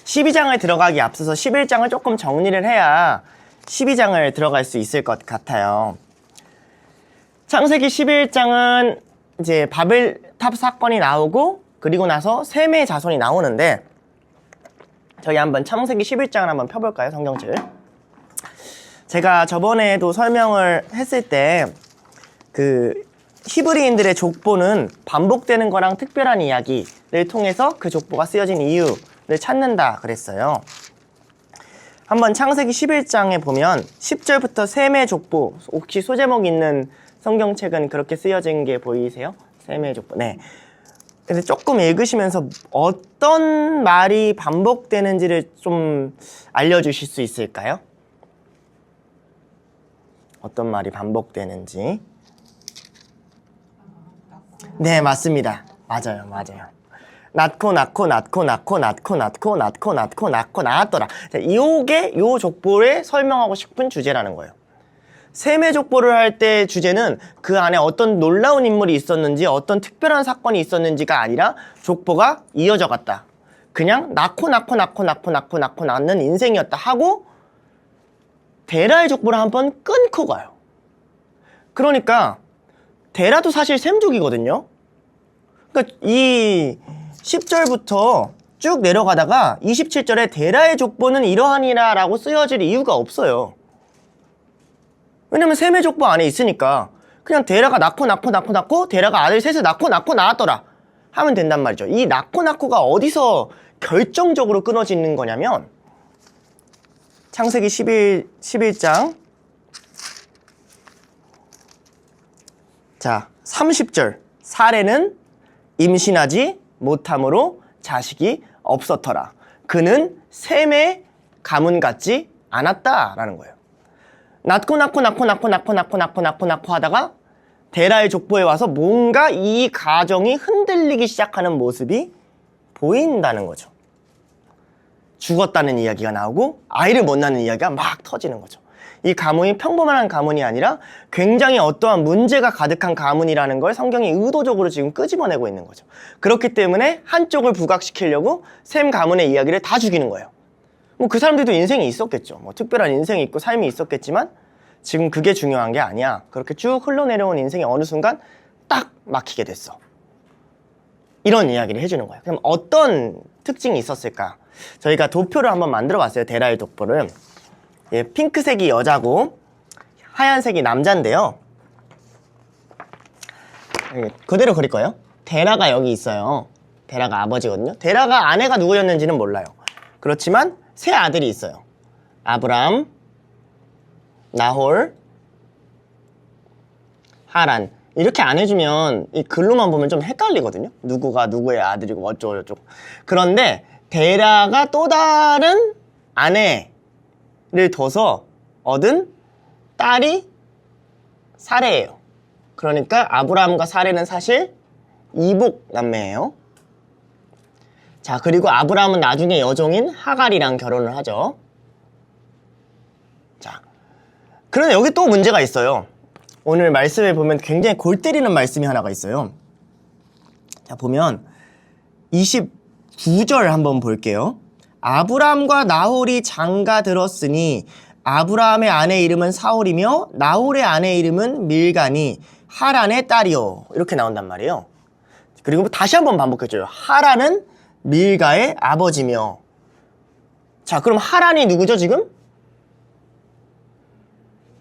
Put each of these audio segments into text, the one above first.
12장을 들어가기 앞서서 11장을 조금 정리를 해야 12장을 들어갈 수 있을 것 같아요. 창세기 11장은 이제 바벨탑 사건이 나오고 그리고 나서 셈의 자손이 나오는데 저희 한번 창세기 11장을 한번 펴볼까요? 성경책을. 제가 저번에도 설명을 했을 때 그 히브리인들의 족보는 반복되는 거랑 특별한 이야기를 통해서 그 족보가 쓰여진 이유를 찾는다 그랬어요. 한번 창세기 11장에 보면 10절부터 셈의 족보, 혹시 소제목 있는 성경책은 그렇게 쓰여진 게 보이세요? 셈의 족보. 네. 근데 조금 읽으시면서 어떤 말이 반복되는지를 좀 알려주실 수 있을까요? 어떤 말이 반복되는지. 네, 맞습니다. 맞아요. 낳고 낳았더라. 요 족보를 설명하고 싶은 주제라는 거예요. 셈의 족보를 할 때 주제는 그 안에 어떤 놀라운 인물이 있었는지 어떤 특별한 사건이 있었는지가 아니라 족보가 이어져 갔다. 그냥 낳고 낳는 인생이었다 하고 데라의 족보를 한번 끊고 가요. 그러니까 데라도 사실 셈족이거든요. 그러니까 이 10절부터 쭉 내려가다가 27절에 데라의 족보는 이러하니라 라고 쓰여질 이유가 없어요. 왜냐면 셈의 족보 안에 있으니까 그냥 데라가 낳고 데라가 아들 셋을 낳고 낳았더라 하면 된단 말이죠. 이 낳고가 어디서 결정적으로 끊어지는 거냐면 창세기 11장 자 30절 사레는 임신하지 못함으로 자식이 없었더라. 그는 셈의 가문 같지 않았다라는 거예요. 낳고 하다가 데라의 족보에 와서 뭔가 이 가정이 흔들리기 시작하는 모습이 보인다는 거죠. 죽었다는 이야기가 나오고 아이를 못 낳는 이야기가 막 터지는 거죠. 이 가문이 평범한 가문이 아니라 굉장히 어떠한 문제가 가득한 가문이라는 걸 성경이 의도적으로 지금 끄집어내고 있는 거죠. 그렇기 때문에 한쪽을 부각시키려고 셈 가문의 이야기를 다 죽이는 거예요. 뭐 그 사람들도 인생이 있었겠죠. 뭐 특별한 인생이 있고 삶이 있었겠지만 지금 그게 중요한 게 아니야. 그렇게 쭉 흘러내려온 인생이 어느 순간 딱 막히게 됐어. 이런 이야기를 해주는 거예요. 그럼 어떤 특징이 있었을까? 저희가 도표를 한번 만들어 봤어요. 데라의 족보를. 예, 핑크색이 여자고 하얀색이 남자인데요. 그대로 그릴 거예요. 데라가 여기 있어요. 데라가 아버지거든요. 데라가 아내가 누구였는지는 몰라요. 그렇지만 세 아들이 있어요. 아브람, 나홀, 하란. 이렇게 안 해주면 이 글로만 보면 좀 헷갈리거든요. 누구가 누구의 아들이고 어쩌고 저쩌고. 그런데 데라가 또 다른 아내를 둬서 얻은 딸이 사레예요. 그러니까 아브람과 사레는 사실 이복 남매예요. 자, 그리고 아브람은 나중에 여종인 하갈이랑 결혼을 하죠. 자, 그런데 여기 또 문제가 있어요. 오늘 말씀을 보면 굉장히 골 때리는 말씀이 하나가 있어요. 자, 보면 29절 한번 볼게요. 아브람과 나홀이 장가 들었으니 아브라함의 아내 이름은 사홀이며 나홀의 아내 이름은 밀가니 하란의 딸이요. 이렇게 나온단 말이에요. 그리고 다시 한번 반복해줘요. 하란은 밀가의 아버지며. 자, 그럼 하란이 누구죠 지금?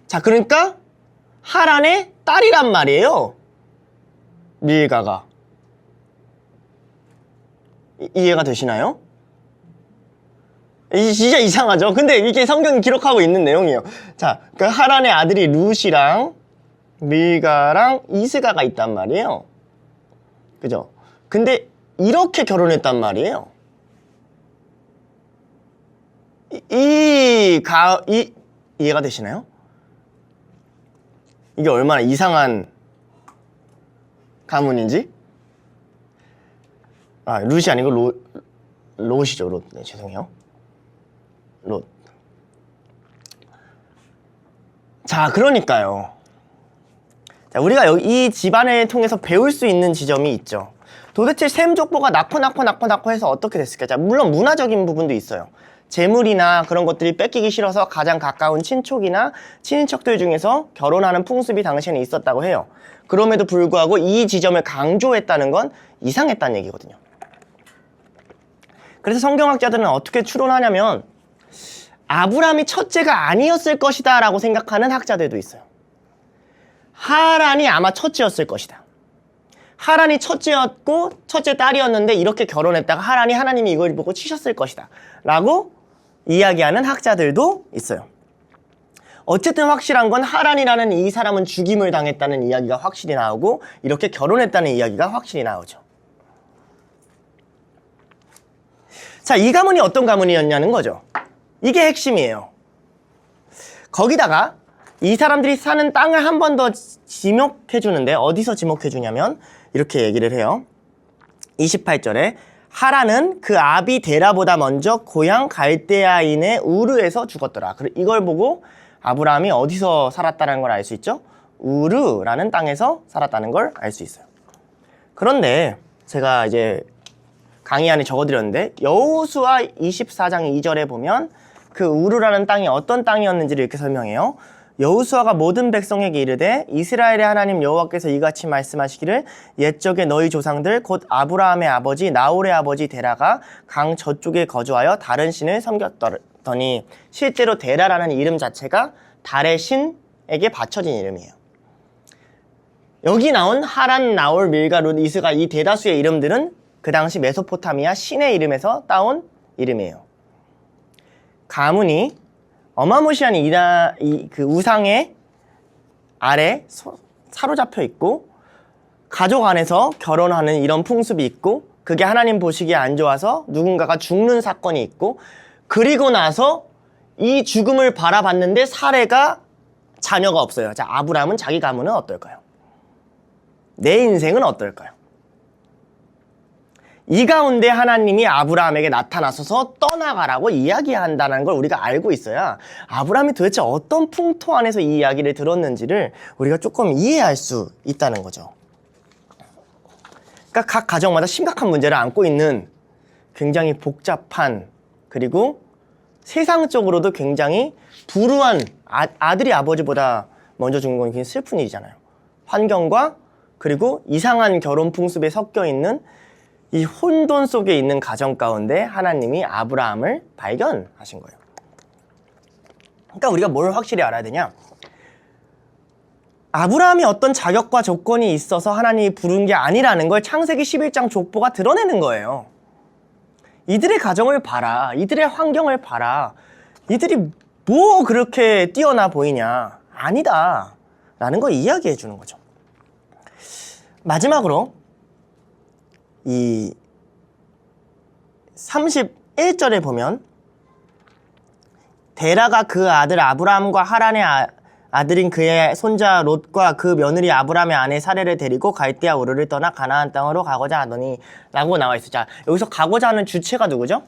자, 그러니까 하란의 딸이란 말이에요. 밀가가. 이해가 되시나요? 진짜 이상하죠? 근데 이게 성경이 기록하고 있는 내용이에요. 자, 그 하란의 아들이 룻이랑 밀가랑 이스가가 있단 말이에요. 그죠? 근데 이렇게 결혼했단 말이에요. 이해가 되시나요? 이게 얼마나 이상한 가문인지? 아, 룻이 아니고 롯이죠, 롯. 네, 죄송해요. 롯. 자, 그러니까요. 자, 우리가 이 집안을 통해서 배울 수 있는 지점이 있죠. 도대체 셈 족보가 낳고 해서 어떻게 됐을까? 자, 물론 문화적인 부분도 있어요. 재물이나 그런 것들이 뺏기기 싫어서 가장 가까운 친족이나 친인척들 중에서 결혼하는 풍습이 당시에는 있었다고 해요. 그럼에도 불구하고 이 지점을 강조했다는 건 이상했다는 얘기거든요. 그래서 성경학자들은 어떻게 추론하냐면 아브라함이 첫째가 아니었을 것이다 라고 생각하는 학자들도 있어요. 하란이 아마 첫째였을 것이다. 하란이 첫째였고 첫째 딸이었는데 이렇게 결혼했다가 하란이 하나님이 이걸 보고 치셨을 것이다 라고 이야기하는 학자들도 있어요. 어쨌든 확실한 건 하란이라는 이 사람은 죽임을 당했다는 이야기가 확실히 나오고 이렇게 결혼했다는 이야기가 확실히 나오죠. 자, 이 가문이 어떤 가문이었냐는 거죠. 이게 핵심이에요. 거기다가 이 사람들이 사는 땅을 한 번 더 지목해 주는데 어디서 지목해 주냐면 이렇게 얘기를 해요. 28절에 하란은 그 아비 데라보다 먼저 고향 갈대아인의 우르에서 죽었더라. 이걸 보고 아브라함이 어디서 살았다는 걸 알 수 있죠? 우르라는 땅에서 살았다는 걸 알 수 있어요. 그런데 제가 이제 강의 안에 적어드렸는데 여호수아 24장 2절에 보면 그 우르라는 땅이 어떤 땅이었는지를 이렇게 설명해요. 여호수아가 모든 백성에게 이르되 이스라엘의 하나님 여호와께서 이같이 말씀하시기를 옛적에 너희 조상들 곧 아브라함의 아버지 나홀의 아버지 데라가 강 저쪽에 거주하여 다른 신을 섬겼더니 실제로 데라라는 이름 자체가 달의 신에게 바쳐진 이름이에요. 여기 나온 하란, 나홀, 밀가, 룻, 이스가 이 대다수의 이름들은 그 당시 메소포타미아 신의 이름에서 따온 이름이에요. 가문이 어마무시한 그 우상의 아래 사로잡혀 있고 가족 안에서 결혼하는 이런 풍습이 있고 그게 하나님 보시기에 안 좋아서 누군가가 죽는 사건이 있고 그리고 나서 이 죽음을 바라봤는데 사례가 자녀가 없어요. 자, 아브라함은 자기 가문은 어떨까요? 내 인생은 어떨까요? 이 가운데 하나님이 아브라함에게 나타나서서 떠나가라고 이야기한다는 걸 우리가 알고 있어야 아브라함이 도대체 어떤 풍토 안에서 이 이야기를 들었는지를 우리가 조금 이해할 수 있다는 거죠. 그러니까 각 가정마다 심각한 문제를 안고 있는 굉장히 복잡한 그리고 세상적으로도 굉장히 불우한 아들이 아버지보다 먼저 죽는 건 굉장히 슬픈 일이잖아요. 환경과 그리고 이상한 결혼 풍습에 섞여 있는 이 혼돈 속에 있는 가정 가운데 하나님이 아브라함을 발견하신 거예요. 그러니까 우리가 뭘 확실히 알아야 되냐? 아브라함이 어떤 자격과 조건이 있어서 하나님이 부른 게 아니라는 걸 창세기 11장 족보가 드러내는 거예요. 이들의 가정을 봐라. 이들의 환경을 봐라. 이들이 뭐 그렇게 뛰어나 보이냐? 아니다. 라는 걸 이야기해 주는 거죠. 마지막으로 이 31절에 보면 데라가 그 아들 아브라함과 하란의 아들인 그의 손자 롯과 그 며느리 아브라함의 아내 사레를 데리고 갈대아 우르를 떠나 가나안 땅으로 가고자 하더니 라고 나와 있어요. 자, 여기서 가고자 하는 주체가 누구죠?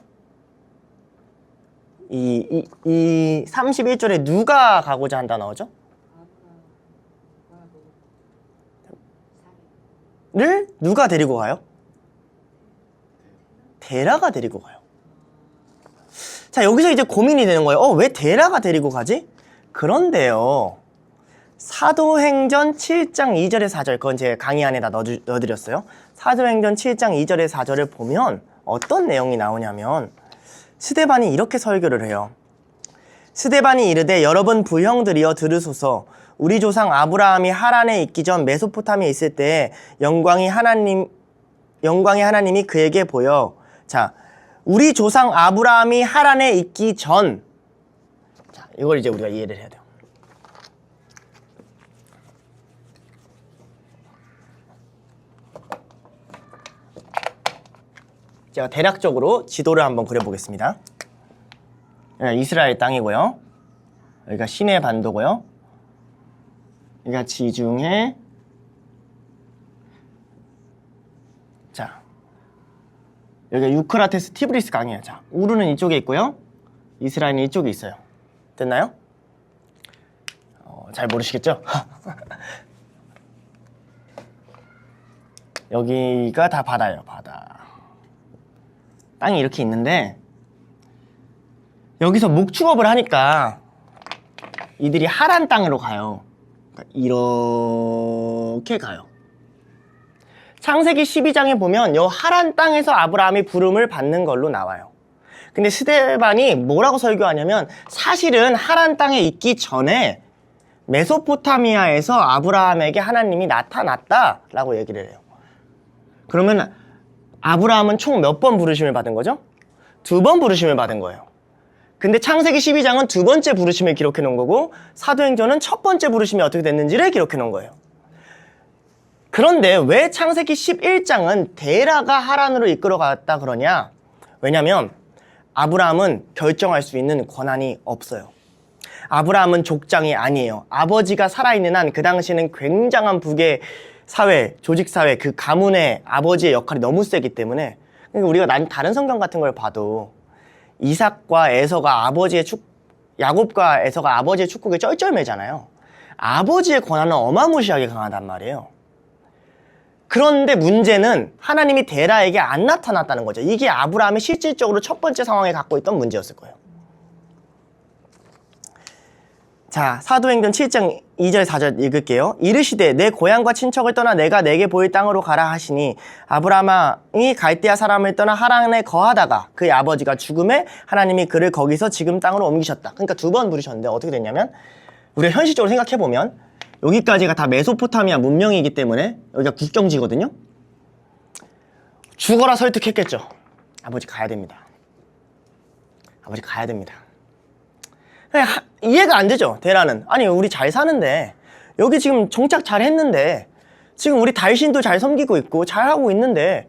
이 31절에 누가 가고자 한다 나오죠? 를 누가 데리고 가요? 데라가 데리고 가요. 자, 여기서 이제 고민이 되는 거예요. 왜 데라가 데리고 가지? 그런데요. 사도행전 7장 2절에 4절, 그건 제 강의 안에다 넣어드렸어요. 사도행전 7장 2절에 4절을 보면 어떤 내용이 나오냐면 스데반이 이렇게 설교를 해요. 스데반이 이르되 여러분 부형들이여 들으소서. 우리 조상 아브라함이 하란에 있기 전 메소포타미아에 있을 때 영광의 하나님이 그에게 보여. 자, 우리 조상 아브라함이 하란에 있기 전. 자, 이걸 이제 우리가 이해를 해야 돼요. 제가 대략적으로 지도를 한번 그려보겠습니다. 이스라엘 땅이고요. 여기가 시내 반도고요. 여기가 지중해. 자, 여기가 유크라테스 티브리스 강이에요. 자, 우르는 이쪽에 있고요. 이스라엘은 이쪽에 있어요. 됐나요? 잘 모르시겠죠? 여기가 다 바다예요. 바다. 땅이 이렇게 있는데 여기서 목축업을 하니까 이들이 하란 땅으로 가요. 그러니까 이렇게 가요. 창세기 12장에 보면 요 하란 땅에서 아브라함이 부름을 받는 걸로 나와요. 근데 스데반이 뭐라고 설교하냐면 사실은 하란 땅에 있기 전에 메소포타미아에서 아브라함에게 하나님이 나타났다라고 얘기를 해요. 그러면 아브라함은 총 몇 번 부르심을 받은 거죠? 2번 부르심을 받은 거예요. 근데 창세기 12장은 2번째 부르심을 기록해 놓은 거고 사도행전은 첫 번째 부르심이 어떻게 됐는지를 기록해 놓은 거예요. 그런데 왜 창세기 11장은 데라가 하란으로 이끌어갔다 그러냐? 왜냐면 아브라함은 결정할 수 있는 권한이 없어요. 아브라함은 족장이 아니에요. 아버지가 살아있는 한 그 당시에는 굉장한 북의 사회, 조직사회, 그 가문의 아버지의 역할이 너무 세기 때문에 그러니까 우리가 다른 성경 같은 걸 봐도 이삭과 에서가 야곱과 에서가 아버지의 축복에 쩔쩔매잖아요. 아버지의 권한은 어마무시하게 강하단 말이에요. 그런데 문제는 하나님이 데라에게 안 나타났다는 거죠. 이게 아브라함이 실질적으로 첫 번째 상황에 갖고 있던 문제였을 거예요. 자, 사도행전 7장 2절 4절 읽을게요. 이르시되 내 고향과 친척을 떠나 내가 내게 보일 땅으로 가라 하시니 아브라함이 갈대아 사람을 떠나 하란에 거하다가 그의 아버지가 죽음에 하나님이 그를 거기서 지금 땅으로 옮기셨다. 그러니까 2번 부르셨는데 어떻게 됐냐면 우리가 현실적으로 생각해보면 여기까지가 다 메소포타미아 문명이기 때문에 여기가 국경지거든요. 죽어라 설득했겠죠. 아버지 가야 됩니다. 아버지 가야 됩니다. 이해가 안 되죠. 데라는. 아니 우리 잘 사는데 여기 지금 정착 잘 했는데 지금 우리 달신도 잘 섬기고 있고 잘하고 있는데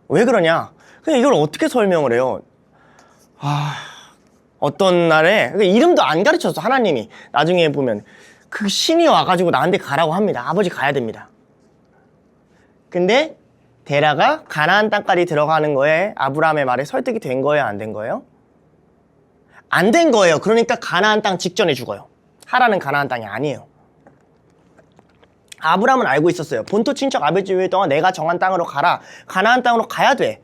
왜 그러냐. 그냥 이걸 어떻게 설명을 해요. 어떤 날에 이름도 안 가르쳤어. 하나님이 나중에 보면 그 신이 와가지고 나한테 가라고 합니다. 아버지 가야 됩니다. 근데 데라가 가나안 땅까지 들어가는 거에 아브라함의 말에 설득이 된 거예요? 안 된 거예요? 안 된 거예요. 그러니까 가나안 땅 직전에 죽어요. 하란은 가나안 땅이 아니에요. 아브라함은 알고 있었어요. 본토 친척 아버지 동안 내가 정한 땅으로 가라. 가나안 땅으로 가야 돼.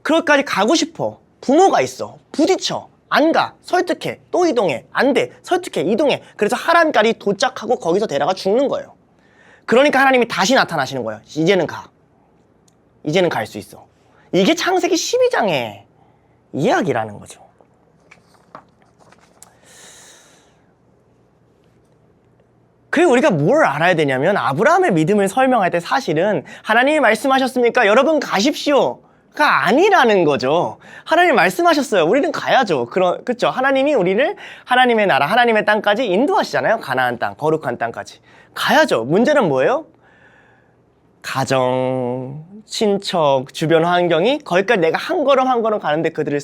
그럴까지 가고 싶어. 부모가 있어. 부딪혀. 안 가. 설득해. 또 이동해. 안 돼. 설득해. 이동해. 그래서 하란까지 도착하고 거기서 데라가 죽는 거예요. 그러니까 하나님이 다시 나타나시는 거예요. 이제는 가. 이제는 갈 수 있어. 이게 창세기 12장의 이야기라는 거죠. 그리고 우리가 뭘 알아야 되냐면 아브라함의 믿음을 설명할 때 사실은 하나님이 말씀하셨습니까? 여러분 가십시오가 아니라는 거죠. 하나님이 말씀하셨어요. 우리는 가야죠. 그렇죠. 하나님이 우리를 하나님의 나라, 하나님의 땅까지 인도하시잖아요. 가나안 땅, 거룩한 땅까지. 가야죠. 문제는 뭐예요? 가정, 친척, 주변 환경이 거기까지 내가 한 걸음 한 걸음 가는데 그들을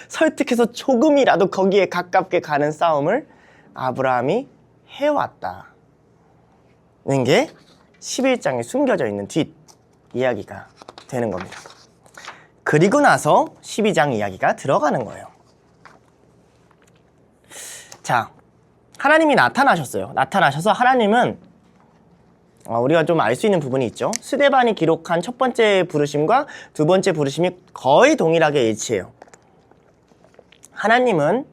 설득해서 조금이라도 거기에 가깝게 가는 싸움을 아브라함이 해왔다는 게 11장에 숨겨져 있는 뒷 이야기가 되는 겁니다. 그리고 나서 12장 이야기가 들어가는 거예요. 자, 하나님이 나타나셨어요. 나타나셔서 하나님은 우리가 좀 알 수 있는 부분이 있죠. 스데반이 기록한 첫 번째 부르심과 두 번째 부르심이 거의 동일하게 일치해요. 하나님은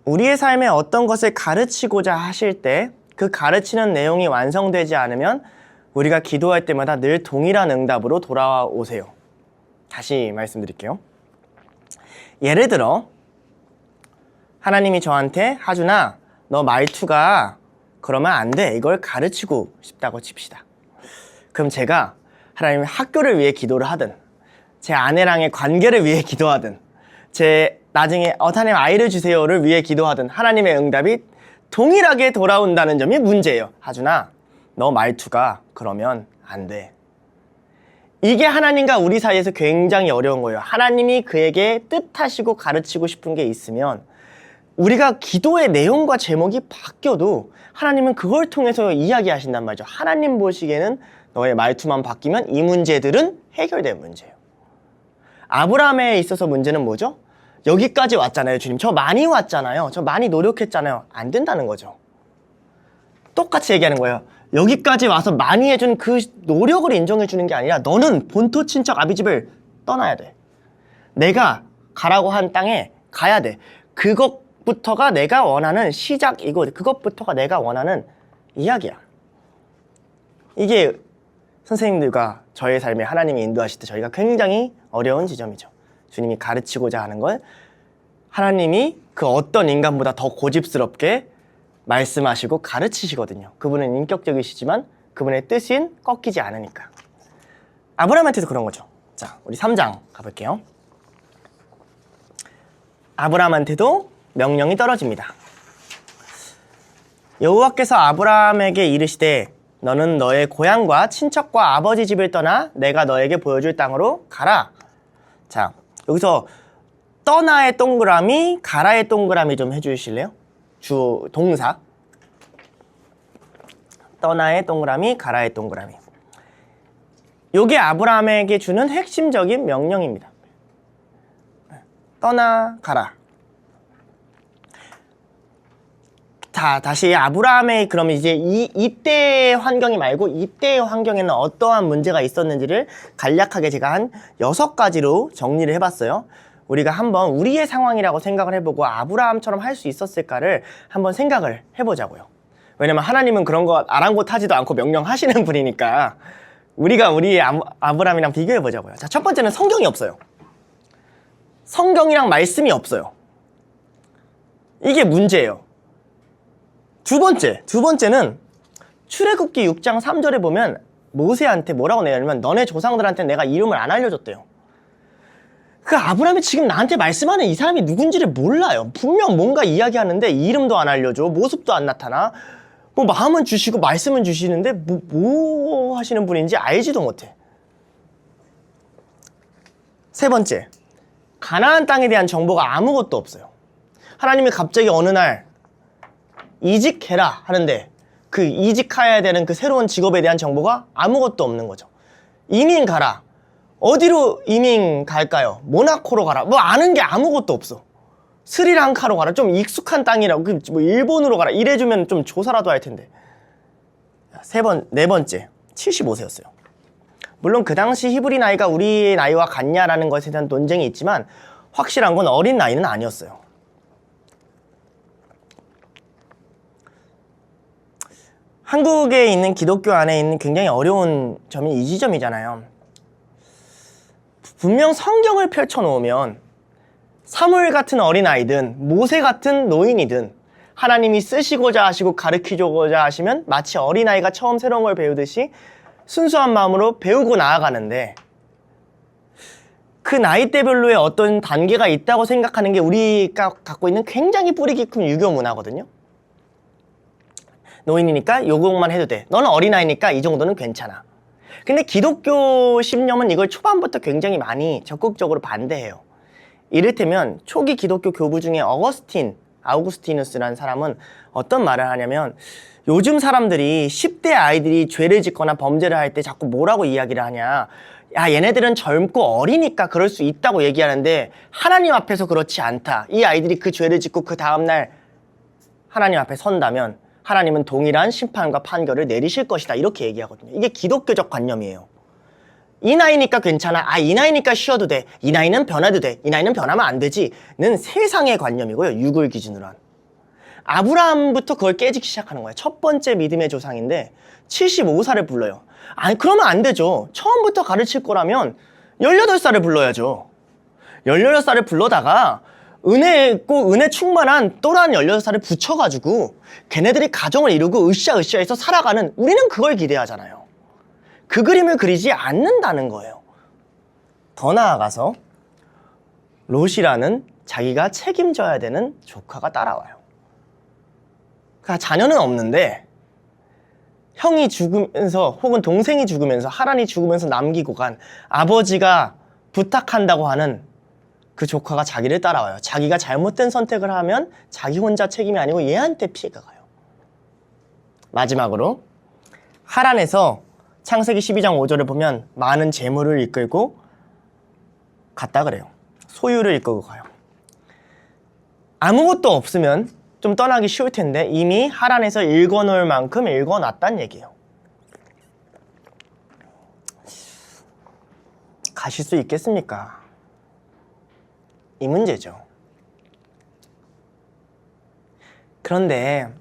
우리의 삶에 어떤 것을 가르치고자 하실 때 그 가르치는 내용이 완성되지 않으면 우리가 기도할 때마다 늘 동일한 응답으로 돌아오세요. 다시 말씀드릴게요. 예를 들어 하나님이 저한테 하준아 너 말투가 그러면 안 돼. 이걸 가르치고 싶다고 칩시다. 그럼 제가 하나님 학교를 위해 기도를 하든 제 아내랑의 관계를 위해 기도하든 나중에 하나님 아이를 주세요를 위해 기도하든 하나님의 응답이 동일하게 돌아온다는 점이 문제예요. 하준아 너 말투가 그러면 안 돼. 이게 하나님과 우리 사이에서 굉장히 어려운 거예요. 하나님이 그에게 뜻하시고 가르치고 싶은 게 있으면 우리가 기도의 내용과 제목이 바뀌어도 하나님은 그걸 통해서 이야기하신단 말이죠. 하나님 보시기에는 너의 말투만 바뀌면 이 문제들은 해결될 문제예요. 아브라함에 있어서 문제는 뭐죠? 여기까지 왔잖아요. 주님 저 많이 왔잖아요. 저 많이 노력했잖아요. 안 된다는 거죠. 똑같이 얘기하는 거예요. 여기까지 와서 많이 해준 그 노력을 인정해주는 게 아니라 너는 본토 친척 아비집을 떠나야 돼. 내가 가라고 한 땅에 가야 돼. 그것부터가 내가 원하는 시작이고 그것부터가 내가 원하는 이야기야. 이게 선생님들과 저의 삶에 하나님이 인도하실 때 저희가 굉장히 어려운 지점이죠. 주님이 가르치고자 하는 건 하나님이 그 어떤 인간보다 더 고집스럽게 말씀하시고 가르치시거든요. 그분은 인격적이시지만 그분의 뜻은 꺾이지 않으니까. 아브라함한테도 그런 거죠. 자, 우리 3장 가볼게요. 아브라함한테도 명령이 떨어집니다. 여호와께서 아브라함에게 이르시되 너는 너의 고향과 친척과 아버지 집을 떠나 내가 너에게 보여줄 땅으로 가라. 자, 여기서 떠나의 동그라미, 가라의 동그라미 좀 해주실래요? 주 동사. 떠나의 동그라미, 가라의 동그라미. 요게 아브라함에게 주는 핵심적인 명령입니다. 떠나, 가라. 자, 다시 아브라함의 그럼 이제 이때의 환경이 말고 이때의 환경에는 어떠한 문제가 있었는지를 간략하게 제가 한 6가지로 정리를 해봤어요. 우리가 한번 우리의 상황이라고 생각을 해보고 아브라함처럼 할 수 있었을까를 한번 생각을 해보자고요. 왜냐면 하나님은 그런 거 아랑곳하지도 않고 명령하시는 분이니까 우리가 우리의 아브라함이랑 비교해보자고요. 자, 첫 번째는 성경이 없어요. 성경이랑 말씀이 없어요. 이게 문제예요. 두 번째는 출애굽기 6장 3절에 보면 모세한테 뭐라고 내냐면 너네 조상들한테 내가 이름을 안 알려줬대요. 그 아브라함이 지금 나한테 말씀하는 이 사람이 누군지를 몰라요. 분명 뭔가 이야기하는데 이름도 안 알려줘, 모습도 안 나타나, 뭐 마음은 주시고 말씀은 주시는데 뭐 하시는 분인지 알지도 못해. 세 번째, 가나안 땅에 대한 정보가 아무것도 없어요. 하나님이 갑자기 어느 날 이직해라 하는데 그 이직해야 되는 그 새로운 직업에 대한 정보가 아무것도 없는 거죠. 이민 가라. 어디로 이민 갈까요? 모나코로 가라. 뭐 아는 게 아무것도 없어. 스리랑카로 가라. 좀 익숙한 땅이라고. 뭐 일본으로 가라. 이래주면 좀 조사라도 할 텐데. 네 번째, 75세였어요. 물론 그 당시 히브리 나이가 우리 나이와 같냐라는 것에 대한 논쟁이 있지만 확실한 건 어린 나이는 아니었어요. 한국에 있는 기독교 안에 있는 굉장히 어려운 점이 이 지점이잖아요. 분명 성경을 펼쳐놓으면 사무엘 같은 어린아이든 모세 같은 노인이든 하나님이 쓰시고자 하시고 가르치고자 하시면 마치 어린아이가 처음 새로운 걸 배우듯이 순수한 마음으로 배우고 나아가는데 그 나이대별로의 어떤 단계가 있다고 생각하는 게 우리가 갖고 있는 굉장히 뿌리 깊은 유교 문화거든요. 노인이니까 요것만 해도 돼. 너는 어린아이니까 이 정도는 괜찮아. 근데 기독교 신념은 이걸 초반부터 굉장히 많이 적극적으로 반대해요. 이를테면 초기 기독교 교부 중에 아우구스티누스라는 사람은 어떤 말을 하냐면 요즘 사람들이 10대 아이들이 죄를 짓거나 범죄를 할 때 자꾸 뭐라고 이야기를 하냐. 야, 얘네들은 젊고 어리니까 그럴 수 있다고 얘기하는데 하나님 앞에서 그렇지 않다. 이 아이들이 그 죄를 짓고 그 다음날 하나님 앞에 선다면 하나님은 동일한 심판과 판결을 내리실 것이다. 이렇게 얘기하거든요. 이게 기독교적 관념이에요. 이 나이니까 괜찮아. 이 나이니까 쉬어도 돼. 이 나이는 변해도 돼. 이 나이는 변하면 안 되지. 는 세상의 관념이고요. 육을 기준으로 한. 아브라함부터 그걸 깨지기 시작하는 거예요. 첫 번째 믿음의 조상인데 75살을 불러요. 아니 그러면 안 되죠. 처음부터 가르칠 거라면 18살을 불러야죠. 18살을 불러다가 은혜 있고 은혜 충만한 또란 16살을 붙여가지고 걔네들이 가정을 이루고 으쌰으쌰해서 살아가는 우리는 그걸 기대하잖아요. 그 그림을 그리지 않는다는 거예요. 더 나아가서 롯이라는 자기가 책임져야 되는 조카가 따라와요. 그러니까 자녀는 없는데 형이 죽으면서 혹은 동생이 죽으면서 하란이 죽으면서 남기고 간 아버지가 부탁한다고 하는 그 조카가 자기를 따라와요. 자기가 잘못된 선택을 하면 자기 혼자 책임이 아니고 얘한테 피해가 가요. 마지막으로 하란에서 창세기 12장 5절을 보면 많은 재물을 이끌고 갔다 그래요. 소유를 이끌고 가요. 아무것도 없으면 좀 떠나기 쉬울 텐데 이미 하란에서 읽어놓을 만큼 읽어놨단 얘기예요. 가실 수 있겠습니까? 이 문제죠. 그런데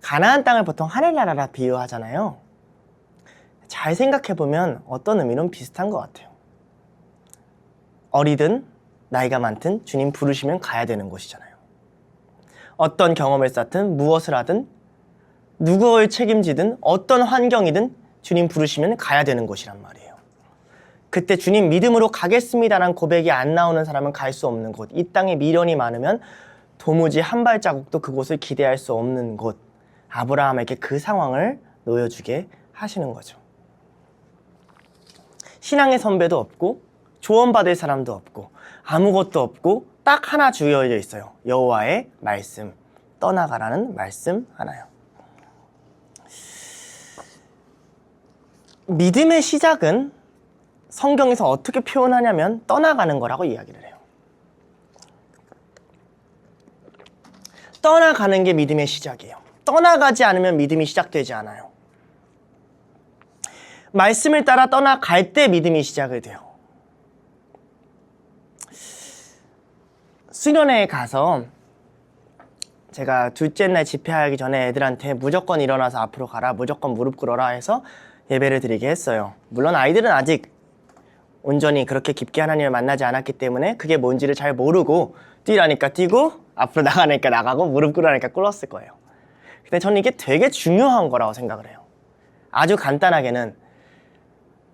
가나안 땅을 보통 하늘나라라 비유하잖아요. 잘 생각해보면 어떤 의미는 비슷한 것 같아요. 어리든 나이가 많든 주님 부르시면 가야 되는 곳이잖아요. 어떤 경험을 쌓든 무엇을 하든 누구를 책임지든 어떤 환경이든 주님 부르시면 가야 되는 곳이란 말이에요. 그때 주님 믿음으로 가겠습니다라는 고백이 안 나오는 사람은 갈 수 없는 곳, 이 땅에 미련이 많으면 도무지 한 발자국도 그곳을 기대할 수 없는 곳, 아브라함에게 그 상황을 놓여주게 하시는 거죠. 신앙의 선배도 없고 조언받을 사람도 없고 아무것도 없고 딱 하나 주어져 있어요. 여호와의 말씀, 떠나가라는 말씀 하나요. 믿음의 시작은 성경에서 어떻게 표현하냐면 떠나가는 거라고 이야기를 해요. 떠나가는 게 믿음의 시작이에요. 떠나가지 않으면 믿음이 시작되지 않아요. 말씀을 따라 떠나갈 때 믿음이 시작이 돼요. 수련회에 가서 제가 둘째 날 집회하기 전에 애들한테 무조건 일어나서 앞으로 가라, 무조건 무릎 꿇어라 해서 예배를 드리게 했어요. 물론 아이들은 아직 온전히 그렇게 깊게 하나님을 만나지 않았기 때문에 그게 뭔지를 잘 모르고 뛰라니까 뛰고 앞으로 나가니까 나가고 무릎 꿇으라니까 꿇었을 거예요. 근데 저는 이게 되게 중요한 거라고 생각을 해요. 아주 간단하게는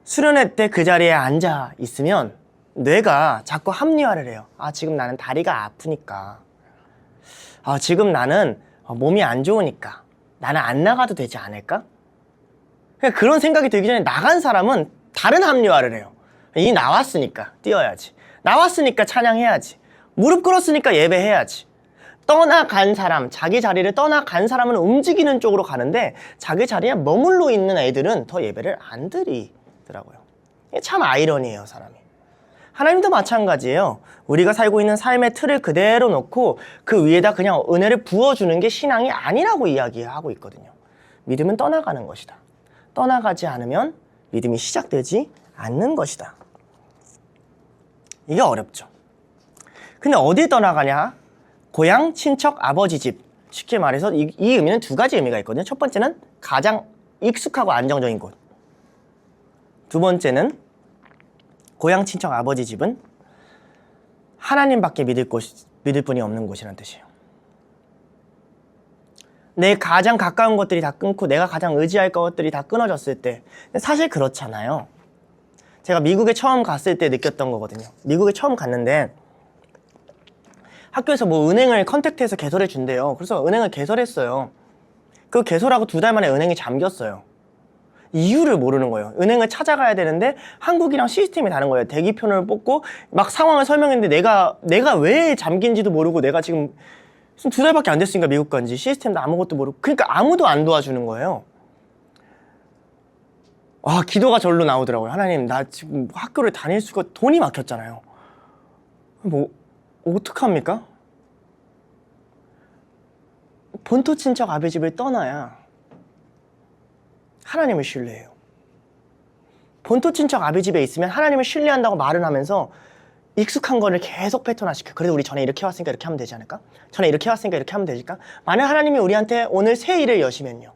수련회 때 그 자리에 앉아 있으면 뇌가 자꾸 합리화를 해요. 아, 지금 나는 다리가 아프니까. 아, 지금 나는 몸이 안 좋으니까. 나는 안 나가도 되지 않을까? 그런 생각이 들기 전에 나간 사람은 다른 합리화를 해요. 이미 나왔으니까 뛰어야지. 나왔으니까 찬양해야지. 무릎 꿇었으니까 예배해야지. 떠나간 사람, 자기 자리를 떠나간 사람은 움직이는 쪽으로 가는데 자기 자리에 머물러 있는 애들은 더 예배를 안 드리더라고요. 이게 참 아이러니해요, 사람이. 하나님도 마찬가지예요. 우리가 살고 있는 삶의 틀을 그대로 놓고 그 위에다 그냥 은혜를 부어주는 게 신앙이 아니라고 이야기하고 있거든요. 믿음은 떠나가는 것이다. 떠나가지 않으면 믿음이 시작되지 않는 것이다. 이게 어렵죠. 근데 어디 떠나가냐? 고향, 친척, 아버지 집. 쉽게 말해서 이 의미는 두 가지 의미가 있거든요. 첫 번째는 가장 익숙하고 안정적인 곳. 두 번째는 고향, 친척, 아버지 집은 하나님밖에 믿을 분이 없는 곳이라는 뜻이에요. 내 가장 가까운 것들이 다 끊고 내가 가장 의지할 것들이 다 끊어졌을 때, 사실 그렇잖아요. 제가 미국에 처음 갔을 때 느꼈던 거거든요. 미국에 처음 갔는데 학교에서 뭐 은행을 컨택트해서 개설해 준대요. 그래서 은행을 개설했어요. 그 개설하고 2달 만에 은행이 잠겼어요. 이유를 모르는 거예요. 은행을 찾아가야 되는데 한국이랑 시스템이 다른 거예요. 대기표를 뽑고 막 상황을 설명했는데 내가 왜 잠긴지도 모르고 내가 지금 2달밖에 안 됐으니까 미국 간지 시스템도 아무것도 모르고, 그러니까 아무도 안 도와주는 거예요. 와, 기도가 절로 나오더라고요. 하나님, 나 지금 학교를 다닐 수가, 돈이 막혔잖아요. 뭐 어떡합니까? 본토 친척 아비 집을 떠나야 하나님을 신뢰해요. 본토 친척 아비 집에 있으면 하나님을 신뢰한다고 말은 하면서 익숙한 거를 계속 패턴화시켜. 그래도 우리 전에 이렇게 왔으니까 이렇게 하면 되지 않을까? 전에 이렇게 왔으니까 이렇게 하면 되실까? 만약 하나님이 우리한테 오늘 새 일을 여시면요,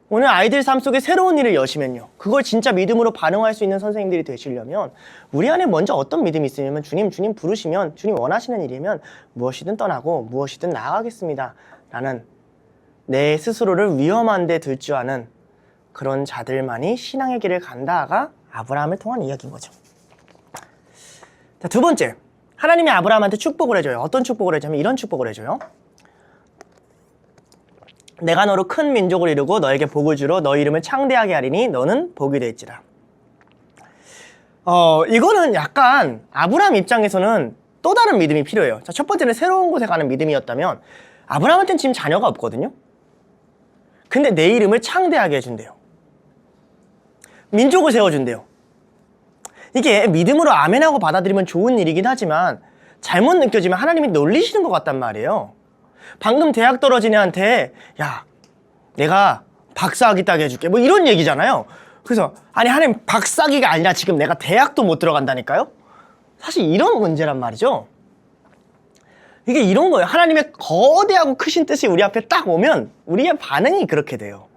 오늘 아이들 삶 속에 새로운 일을 여시면요, 그걸 진짜 믿음으로 반응할 수 있는 선생님들이 되시려면 우리 안에 먼저 어떤 믿음이 있으면 주님 부르시면, 주님 원하시는 일이면 무엇이든 떠나고 무엇이든 나아가겠습니다 라는 내 스스로를 위험한 데 둘 줄 아는 그런 자들만이 신앙의 길을 간다가 아브라함을 통한 이야기인 거죠. 자, 두 번째, 하나님이 아브라함한테 축복을 해줘요. 어떤 축복을 해주냐면 이런 축복을 해줘요. 내가 너로 큰 민족을 이루고 너에게 복을 주러 너 이름을 창대하게 하리니 너는 복이 될지라. 이거는 약간 아브라함 입장에서는 또 다른 믿음이 필요해요. 자, 첫 번째는 새로운 곳에 가는 믿음이었다면 아브라함한테는 지금 자녀가 없거든요. 근데 내 이름을 창대하게 해준대요. 민족을 세워준대요. 이게 믿음으로 아멘하고 받아들이면 좋은 일이긴 하지만 잘못 느껴지면 하나님이 놀리시는 것 같단 말이에요. 방금 대학 떨어진 애한테 야, 내가 박사학위 따게 해줄게 뭐 이런 얘기잖아요. 그래서 아니 하나님 박사기가 아니라 지금 내가 대학도 못 들어간다니까요? 사실 이런 문제란 말이죠. 이게 이런 거예요. 하나님의 거대하고 크신 뜻이 우리 앞에 딱 오면 우리의 반응이 그렇게 돼요.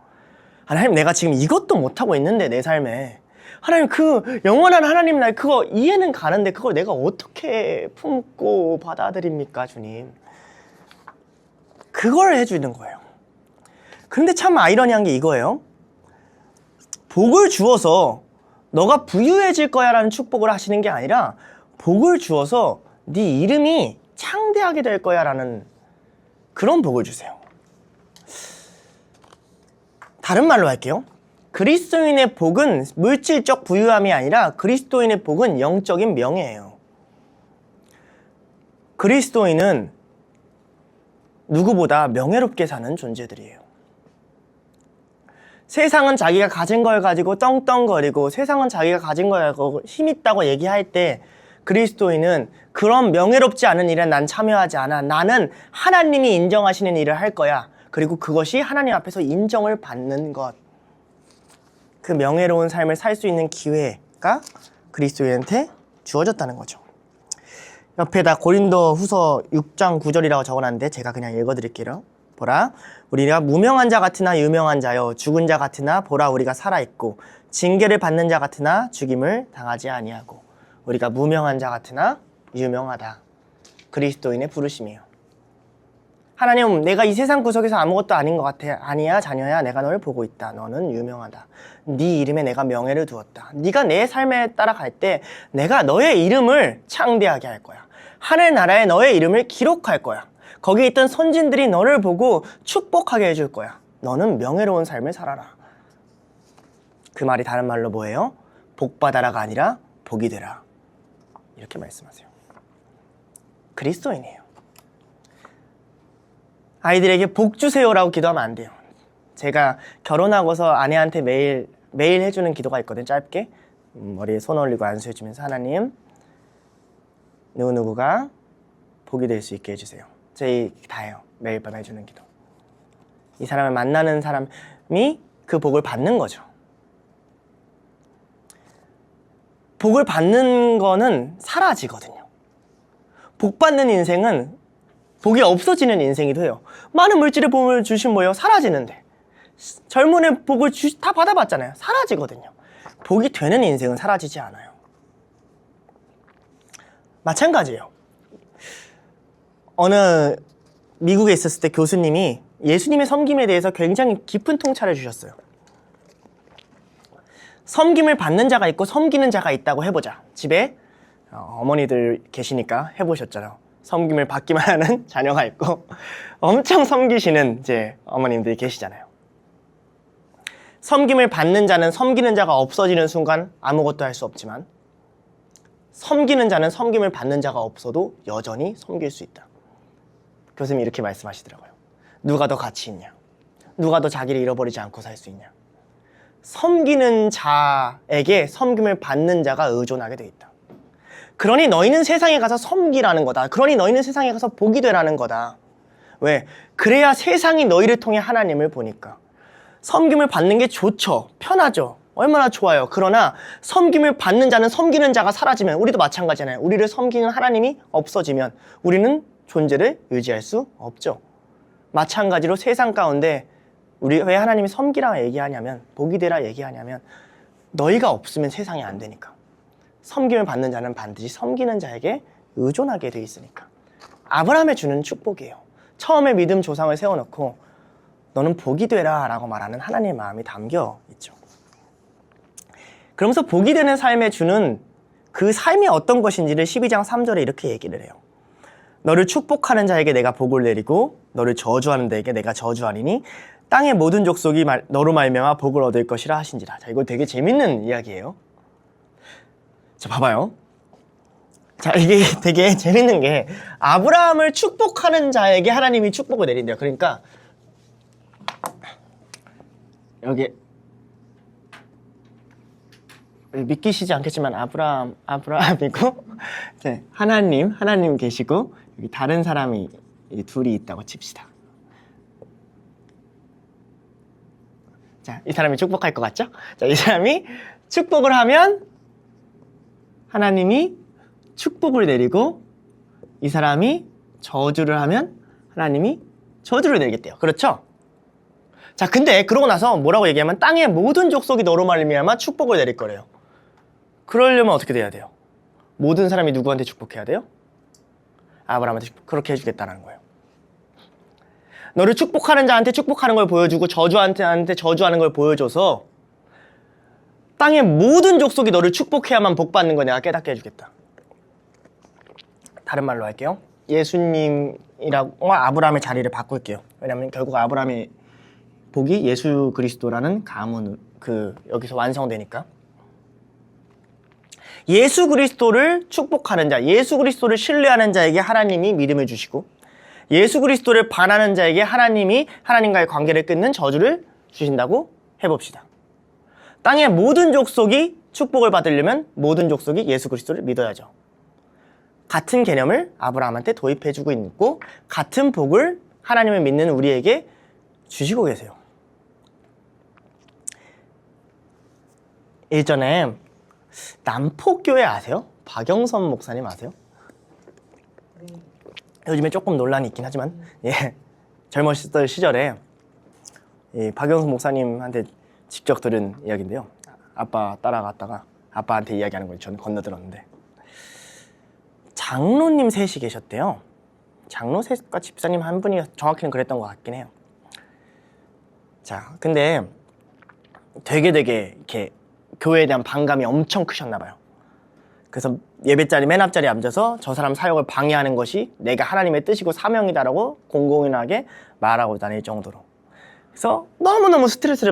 하나님 내가 지금 이것도 못하고 있는데 내 삶에 하나님 그 영원한 하나님 날 그거 이해는 가는데 그걸 내가 어떻게 품고 받아들입니까 주님? 그걸 해주는 거예요. 그런데 참 아이러니한 게 이거예요. 복을 주어서 너가 부유해질 거야 라는 축복을 하시는 게 아니라 복을 주어서 네 이름이 창대하게 될 거야 라는 그런 복을 주세요. 다른 말로 할게요. 그리스도인의 복은 물질적 부유함이 아니라 그리스도인의 복은 영적인 명예예요. 그리스도인은 누구보다 명예롭게 사는 존재들이에요. 세상은 자기가 가진 걸 가지고 떵떵거리고 세상은 자기가 가진 걸 가지고 힘있다고 얘기할 때 그리스도인은 그런 명예롭지 않은 일에 난 참여하지 않아. 나는 하나님이 인정하시는 일을 할 거야. 그리고 그것이 하나님 앞에서 인정을 받는 것. 그 명예로운 삶을 살 수 있는 기회가 그리스도인한테 주어졌다는 거죠. 옆에다 고린도 후서 6장 9절이라고 적어놨는데 제가 그냥 읽어드릴게요. 보라, 우리가 무명한 자 같으나 유명한 자요, 죽은 자 같으나 보라 우리가 살아있고 징계를 받는 자 같으나 죽임을 당하지 아니하고. 우리가 무명한 자 같으나 유명하다. 그리스도인의 부르심이에요. 하나님, 내가 이 세상 구석에서 아무것도 아닌 것 같아. 아니야 자녀야, 내가 너를 보고 있다. 너는 유명하다. 네 이름에 내가 명예를 두었다. 네가 내 삶에 따라갈 때 내가 너의 이름을 창대하게 할 거야. 하늘나라에 너의 이름을 기록할 거야. 거기에 있던 선진들이 너를 보고 축복하게 해줄 거야. 너는 명예로운 삶을 살아라. 그 말이 다른 말로 뭐예요? 복받아라가 아니라 복이 되라. 이렇게 말씀하세요. 그리스도인이에요. 아이들에게 복 주세요라고 기도하면 안 돼요. 제가 결혼하고서 아내한테 매일 해주는 기도가 있거든요. 짧게 머리에 손 올리고 안수해주면서 하나님 누구누구가 복이 될 수 있게 해주세요. 저희 다예요. 매일 밤 해주는 기도. 이 사람을 만나는 사람이 그 복을 받는 거죠. 복을 받는 거는 사라지거든요. 복 받는 인생은 복이 없어지는 인생이기도 해요. 많은 물질의 복을 주신 뭐예요? 사라지는데. 젊은의 복을 다 받아봤잖아요. 사라지거든요. 복이 되는 인생은 사라지지 않아요. 마찬가지예요. 어느 미국에 있었을 때 교수님이 예수님의 섬김에 대해서 굉장히 깊은 통찰을 주셨어요. 섬김을 받는 자가 있고 섬기는 자가 있다고 해보자. 집에 어머니들 계시니까 해보셨잖아요. 섬김을 받기만 하는 자녀가 있고 엄청 섬기시는 이제 어머님들이 계시잖아요. 섬김을 받는 자는 섬기는 자가 없어지는 순간 아무것도 할 수 없지만 섬기는 자는 섬김을 받는 자가 없어도 여전히 섬길 수 있다. 교수님이 이렇게 말씀하시더라고요. 누가 더 가치 있냐? 누가 더 자기를 잃어버리지 않고 살 수 있냐? 섬기는 자에게 섬김을 받는 자가 의존하게 돼 있다. 그러니 너희는 세상에 가서 섬기라는 거다. 그러니 너희는 세상에 가서 복이 되라는 거다. 왜? 그래야 세상이 너희를 통해 하나님을 보니까. 섬김을 받는 게 좋죠. 편하죠. 얼마나 좋아요. 그러나 섬김을 받는 자는 섬기는 자가 사라지면 우리도 마찬가지잖아요. 우리를 섬기는 하나님이 없어지면 우리는 존재를 유지할 수 없죠. 마찬가지로 세상 가운데 우리 왜 하나님이 섬기라 얘기하냐면 복이 되라 얘기하냐면 너희가 없으면 세상이 안 되니까. 섬김을 받는 자는 반드시 섬기는 자에게 의존하게 돼 있으니까. 아브라함에 주는 축복이에요. 처음에 믿음 조상을 세워놓고 너는 복이 되라 라고 말하는 하나님의 마음이 담겨 있죠. 그러면서 복이 되는 삶에 주는 그 삶이 어떤 것인지를 12장 3절에 이렇게 얘기를 해요. 너를 축복하는 자에게 내가 복을 내리고 너를 저주하는 자에게 내가 저주하리니 땅의 모든 족속이 너로 말미암아 복을 얻을 것이라 하신지라. 자, 이거 되게 재밌는 이야기예요. 자, 봐봐요. 자, 이게 되게 재밌는 게 아브라함을 축복하는 자에게 하나님이 축복을 내린대요. 그러니까 여기 믿기시지 않겠지만 아브라함이고 네, 하나님 계시고 여기 다른 사람이 둘이 있다고 칩시다. 자, 이 사람이 축복할 것 같죠? 자, 이 사람이 축복을 하면 하나님이 축복을 내리고 이 사람이 저주를 하면 하나님이 저주를 내리겠대요. 그렇죠? 자, 근데 그러고 나서 뭐라고 얘기하면 땅의 모든 족속이 너로 말미암아 축복을 내릴 거래요. 그러려면 어떻게 돼야 돼요? 모든 사람이 누구한테 축복해야 돼요? 아브라함한테 그렇게 해주겠다는 거예요. 너를 축복하는 자한테 축복하는 걸 보여주고 저주한테 저주하는 걸 보여줘서 땅의 모든 족속이 너를 축복해야만 복받는 거 내가 깨닫게 해주겠다. 다른 말로 할게요. 예수님이라고 아브라함의 자리를 바꿀게요. 왜냐하면 결국 아브라함의 복이 예수 그리스도라는 가문 여기서 완성되니까. 예수 그리스도를 축복하는 자, 예수 그리스도를 신뢰하는 자에게 하나님이 믿음을 주시고 예수 그리스도를 반하는 자에게 하나님이 하나님과의 관계를 끊는 저주를 주신다고 해봅시다. 땅의 모든 족속이 축복을 받으려면 모든 족속이 예수 그리스도를 믿어야죠. 같은 개념을 아브라함한테 도입해주고 있고 같은 복을 하나님을 믿는 우리에게 주시고 계세요. 예전에 남포교회 아세요? 박영선 목사님 아세요? 요즘에 조금 논란이 있긴 하지만 젊었을 시절에 박영선 목사님한테 직접 들은 이야기인데요. 아빠 따라갔다가 아빠한테 이야기하는 걸 저는 건너들었는데 장로님 셋이 계셨대요. 장로 셋과 집사님 한 분이 정확히는 그랬던 것 같긴 해요. 자, 근데 되게 이렇게 교회에 대한 반감이 엄청 크셨나 봐요. 그래서 예배자리 맨 앞자리에 앉아서 저 사람 사역을 방해하는 것이 내가 하나님의 뜻이고 사명이다라고 공공연하게 말하고 다닐 정도로. 그래서 너무너무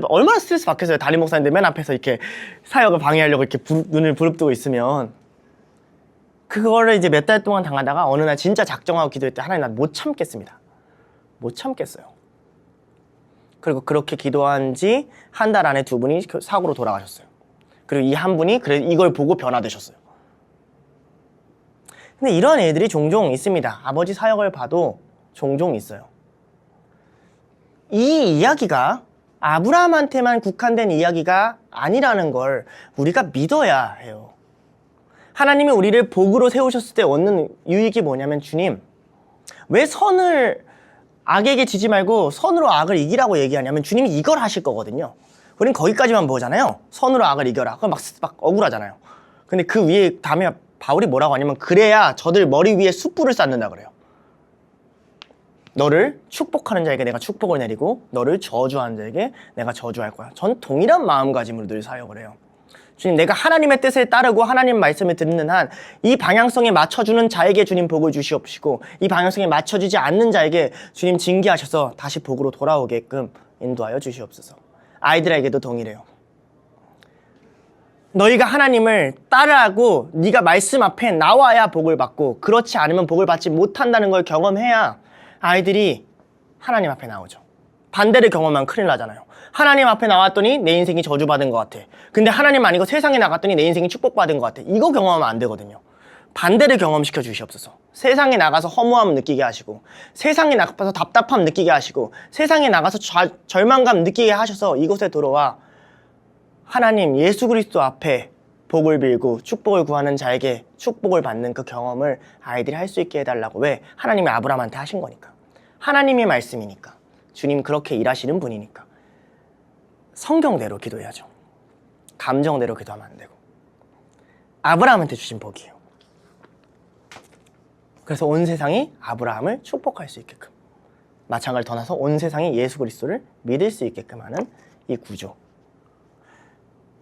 얼마나 스트레스 받겠어요. 담임 목사님들 맨 앞에서 이렇게 사역을 방해하려고 이렇게 눈을 부릅뜨고 있으면. 그거를 이제 몇 달 동안 당하다가 어느 날 진짜 작정하고 기도할 때 하나님 난 못 참겠습니다. 못 참겠어요. 그리고 그렇게 기도한 지 한 달 안에 두 분이 사고로 돌아가셨어요. 그리고 이 한 분이 이걸 보고 변화되셨어요. 근데 이런 애들이 종종 있습니다. 아버지 사역을 봐도 종종 있어요. 이 이야기가 아브라함한테만 국한된 이야기가 아니라는 걸 우리가 믿어야 해요. 하나님이 우리를 복으로 세우셨을 때 얻는 유익이 뭐냐면 주님, 왜 선을 악에게 지지 말고 선으로 악을 이기라고 얘기하냐면 주님이 이걸 하실 거거든요. 우린 거기까지만 보잖아요. 선으로 악을 이겨라. 그럼 막 억울하잖아요. 근데 그 위에 다음에 바울이 뭐라고 하냐면 그래야 저들 머리 위에 숯불을 쌓는다 그래요. 너를 축복하는 자에게 내가 축복을 내리고 너를 저주하는 자에게 내가 저주할 거야. 전 동일한 마음가짐으로 늘 사역을 해요. 주님, 내가 하나님의 뜻을 따르고 하나님 말씀을 듣는 한 이 방향성에 맞춰주는 자에게 주님 복을 주시옵시고 이 방향성에 맞춰주지 않는 자에게 주님 징계하셔서 다시 복으로 돌아오게끔 인도하여 주시옵소서. 아이들에게도 동일해요. 너희가 하나님을 따르고 네가 말씀 앞에 나와야 복을 받고 그렇지 않으면 복을 받지 못한다는 걸 경험해야 아이들이 하나님 앞에 나오죠. 반대를 경험하면 큰일 나잖아요. 하나님 앞에 나왔더니 내 인생이 저주받은 것 같아. 근데 하나님 아니고 세상에 나갔더니 내 인생이 축복받은 것 같아. 이거 경험하면 안 되거든요. 반대를 경험시켜 주시옵소서. 세상에 나가서 허무함 느끼게 하시고 세상에 나가서 답답함 느끼게 하시고 세상에 나가서 절망감 느끼게 하셔서 이곳에 들어와 하나님 예수 그리스도 앞에 복을 빌고 축복을 구하는 자에게 축복을 받는 그 경험을 아이들이 할 수 있게 해달라고. 왜? 하나님이 아브라함한테 하신 거니까. 하나님의 말씀이니까. 주님 그렇게 일하시는 분이니까. 성경대로 기도해야죠. 감정대로 기도하면 안 되고. 아브라함한테 주신 복이에요. 그래서 온 세상이 아브라함을 축복할 수 있게끔, 마찬가지를 떠나서 온 세상이 예수 그리스도를 믿을 수 있게끔 하는 이 구조.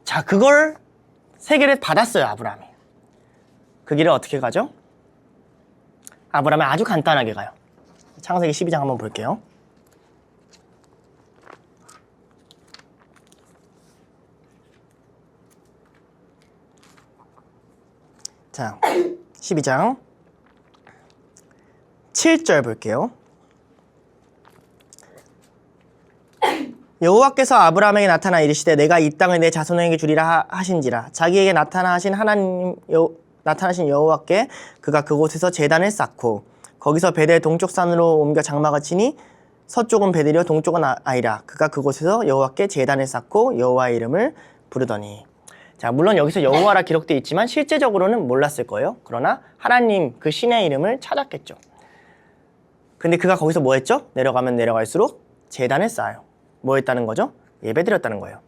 자, 그걸 세계를 받았어요, 아브라함이. 그 길을 어떻게 가죠? 아브라함이 아주 간단하게 가요. 창세기 12장 한번 볼게요. 자, 12장 7절 볼게요. 여호와께서 아브라함에게 나타나 이르시되 내가 이 땅을 내 자손에게 주리라 하신지라. 자기에게 나타나신 여호와께 그가 그곳에서 제단을 쌓고 거기서 베델 동쪽 산으로 옮겨 장막을 치니 서쪽은 베들이요 동쪽은 아이라. 그가 그곳에서 여호와께 제단을 쌓고 여호와의 이름을 부르더니. 자, 물론 여기서 여호와라 기록되어 있지만 실제적으로는 몰랐을 거예요. 그러나 하나님 그 신의 이름을 찾았겠죠. 근데 그가 거기서 뭐 했죠? 내려가면 내려갈수록 제단을 쌓아요. 뭐 했다는 거죠? 예배드렸다는 거예요.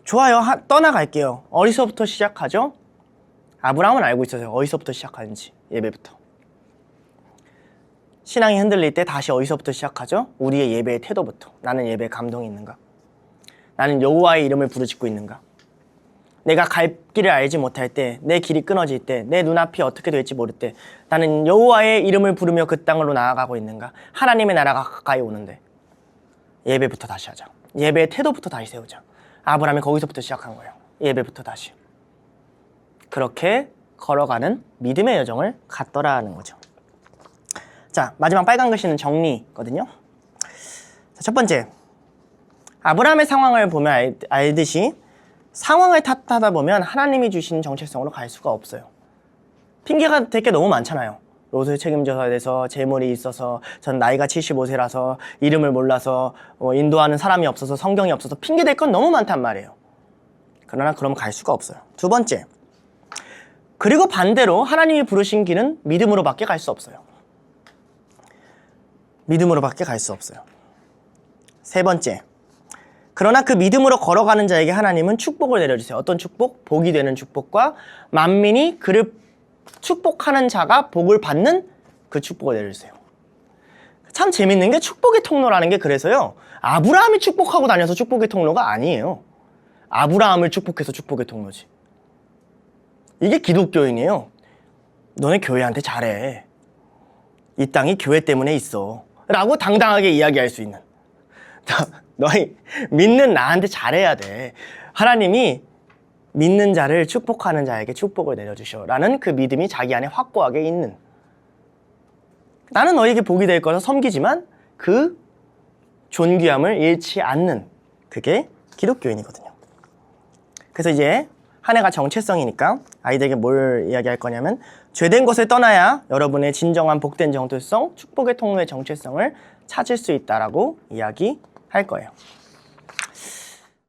좋아요. 떠나갈게요. 어디서부터 시작하죠? 아브라함은 알고 있었어요. 어디서부터 시작하는지. 예배부터. 신앙이 흔들릴 때 다시 어디서부터 시작하죠? 우리의 예배의 태도부터. 나는 예배에 감동이 있는가? 나는 여호와의 이름을 부르짖고 있는가? 내가 갈 길을 알지 못할 때, 내 길이 끊어질 때, 내 눈앞이 어떻게 될지 모를 때 나는 여호와의 이름을 부르며 그 땅으로 나아가고 있는가? 하나님의 나라가 가까이 오는데 예배부터 다시 하자. 예배의 태도부터 다시 세우자. 아브라함이 거기서부터 시작한 거예요. 예배부터 다시. 그렇게 걸어가는 믿음의 여정을 갔더라는 거죠. 자, 마지막 빨간 글씨는 정리거든요. 자, 첫 번째, 아브라함의 상황을 보면 알듯이 상황을 탓하다 보면 하나님이 주신 정체성으로 갈 수가 없어요. 핑계가 될 게 너무 많잖아요. 롯을 책임져야 돼서, 재물이 있어서, 전 나이가 75세라서, 이름을 몰라서, 인도하는 사람이 없어서, 성경이 없어서 핑계 될 건 너무 많단 말이에요. 그러나 그러면 갈 수가 없어요. 두 번째, 그리고 반대로 하나님이 부르신 길은 믿음으로밖에 갈 수 없어요. 믿음으로밖에 갈 수 없어요. 세 번째, 그러나 그 믿음으로 걸어가는 자에게 하나님은 축복을 내려주세요. 어떤 축복? 복이 되는 축복과 만민이 그를 축복하는 자가 복을 받는 그 축복을 내려주세요. 참 재밌는 게 축복의 통로라는 게 그래서요. 아브라함이 축복하고 다녀서 축복의 통로가 아니에요. 아브라함을 축복해서 축복의 통로지. 이게 기독교인이에요. 너네 교회한테 잘해. 이 땅이 교회 때문에 있어. 라고 당당하게 이야기할 수 있는. 너희 믿는 나한테 잘해야 돼. 하나님이 믿는 자를 축복하는 자에게 축복을 내려주셔. 라는 그 믿음이 자기 안에 확고하게 있는. 나는 너에게 복이 될 거라 섬기지만 그 존귀함을 잃지 않는. 그게 기독교인이거든요. 그래서 이제 한 해가 정체성이니까 아이들에게 뭘 이야기할 거냐면 죄된 것을 떠나야 여러분의 진정한 복된 정체성, 축복의 통로의 정체성을 찾을 수 있다라고 이야기할 거예요.